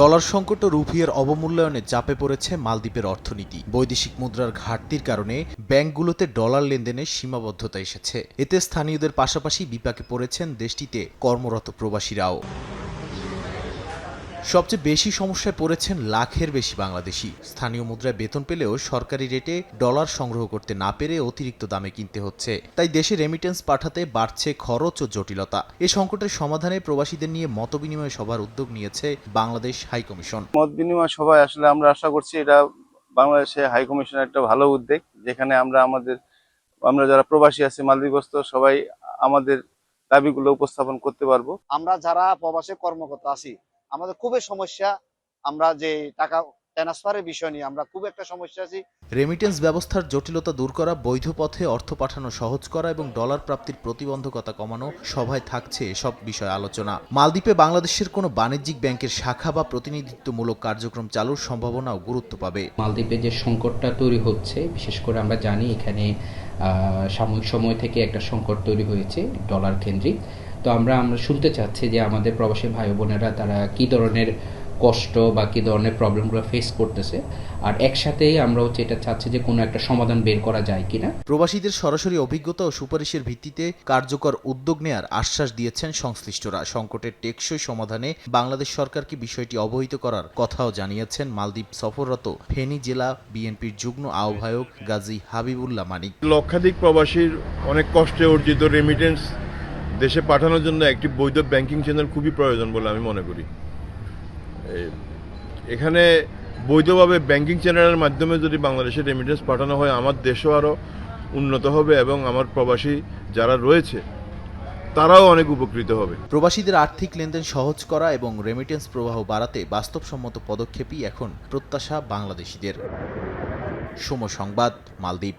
Dollar সংকট ও রুপিয়ার অবমূল্যায়নে চাপে পড়েছে মালদ্বীপের অর্থনীতি। বৈদেশিক মুদ্রার ঘাটতির কারণে ব্যাংকগুলোতে ডলার লেনদেনের সীমাবদ্ধতা এসেছে। এতে স্থানীয়দের পাশাপাশি বিপাকে পড়েছেন দেশটিতে কর্মরত প্রবাসীরাও। সবচেয়ে বেশি সমস্যায় পড়েছেন লাখের বেশি বাংলাদেশি। স্থানীয় মুদ্রায় বেতন পেলেও সরকারি রেটে ডলার সংগ্রহ করতে না পেরে অতিরিক্ত দামে কিনতে হচ্ছে। তাই দেশে রেমিটেন্স পাঠাতে বাড়ছে খরচ ও জটিলতা। এ সংকটের সমাধানে প্রবাসীদের নিয়ে মতবিনিময় সভার উদ্যোগ নিয়েছে বাংলাদেশ হাইকমিশন। মত বিনিময় সভায় আসলে আমরা আশা করছি এটা বাংলাদেশে হাইকমিশনের একটা ভালো উদ্যোগ, যেখানে আমরা যারা প্রবাসী আছি মালদ্বীপস্থ সবাই আমাদের দাবিগুলো উপস্থাপন করতে পারবো। আমরা যারা প্রবাসী কর্মকর্তা আছি আমাদের খুবই সমস্যা, আমরা যে টাকা ট্রান্সফারের বিষয় নিয়ে আমরা খুব একটা সমস্যা আছি। রেমিটেন্স ব্যবস্থার জটিলতা দূর করা, বৈধ পথে অর্থ পাঠানো সহজ করা এবং ডলার প্রাপ্তির প্রতিবন্ধকতা কমানো সভায় থাকছে এসব বিষয় আলোচনা। মালদ্বীপে বাংলাদেশের কোনো বাণিজ্যিক ব্যাংকের শাখা বা প্রতিনিধিত্বমূলক কার্যক্রম চালুর সম্ভাবনাও গুরুত্ব পাবে। মালদ্বীপে যে সংকটটা তৈরি হচ্ছে, বিশেষ করে আমরা জানি এখানে সাময়িক সময় থেকে একটা সংকট তৈরি হয়েছে ডলার কেন্দ্রিক। তো আমরা শুনতে চাচ্ছি যে আমাদের প্রবাসী ভাই বোনেরা তারা কি ধরনের কষ্ট বা কি ধরনের প্রবলেমগুলো ফেস করতেছে, আর একসাথেই আমরা এটা চাচ্ছি যে কোনো একটা সমাধান বের করা যায় কিনা। প্রবাসীদের সরাসরি অভিজ্ঞতা ও সুপারিশের ভিত্তিতে কার্যকর উদ্যোগ নেয়ার আশ্বাস দিয়েছেন সংশ্লিষ্টরা। সংকটের টেকসই সমাধানে বাংলাদেশ সরকারকে বিষয়টি অবহিত করার কথাও জানিয়েছেন মালদ্বীপ সফররত ফেনী জেলা বিএনপির যুগ্ম আহ্বায়ক গাজী হাবিবুল্লাহ মানিক। লক্ষাধিক প্রবাসীর অনেক কষ্টে অর্জিত রেমিটেন্স দেশে পাঠানোর জন্য একটি বৈধ ব্যাংকিং চ্যানেল খুবই প্রয়োজন বলে আমি মনে করি। এখানে বৈধভাবে ব্যাংকিং চ্যানেলের মাধ্যমে যদি বাংলাদেশে রেমিটেন্স পাঠানো হয়, আমার দেশও আরও উন্নত হবে এবং আমার প্রবাসী যারা রয়েছে তারাও অনেক উপকৃত হবে। প্রবাসীদের আর্থিক লেনদেন সহজ করা এবং রেমিটেন্স প্রবাহ বাড়াতে বাস্তবসম্মত পদক্ষেপই এখন প্রত্যাশা বাংলাদেশিদের। সময় সংবাদ, মালদ্বীপ।